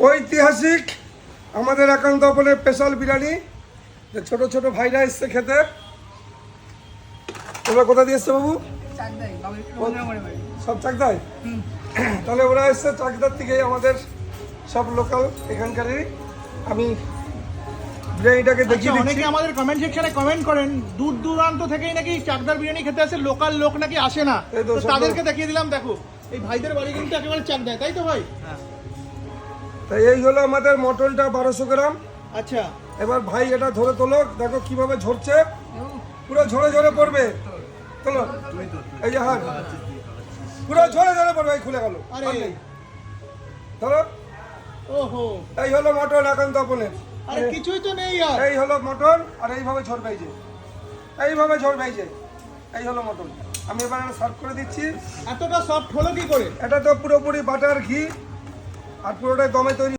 ঐতিহাসিক আমাদের একান্ত আপনের স্পেশাল বিরিয়ানি, যে ছোট ছোট ভাইরা এসছে খেতে। তোমরা কোথা দিয়ে এসছো বাবু? সব চাকদায়। তাহলে ওরা এসছে চাকদার থেকে, আমাদের সব লোকাল এখানকারই। আমি বিরিয়ানিটাকে দেখিয়ে দিচ্ছি। অনেকে আমাদের কমেন্ট সেকশনে কমেন্ট করেন দূর দূরান্ত থেকেই নাকি চাকদার বিরিয়ানি খেতে আসে, লোকাল লোক নাকি আসে না। তো তাদেরকে দেখিয়ে দিলাম, দেখো এই ভাইদের বাড়ি কিন্তু একেবারে চাকদায়, তাই তো ভাই? তাই এই হলো আমাদের মটনটা 1200 গ্রাম। আচ্ছা, এবার ভাই এটা ধরে তোলো, দেখো কিভাবে ঝরছে, পুরো ঝরে ঝরে পড়বে। তোলো, এই যে হাত পুরো ঝরে ঝরে পড়বে, এই খুলে গেল। আরে ধরো, ওহো, এই হলো মটন একান্ত আপনের। আরে কিছুই তো নেই আর। এই হলো মটন, আর এইভাবে ঝরবে, এই যে এইভাবে ঝরবে, এই যে এই হলো মটন। আমি এবার সার্ভ করে দিচ্ছি। এতটা সফট হলো কি করে? এটা তো পুরোপুরি বাটার ঘি আর পুরোটাই দমে তৈরি।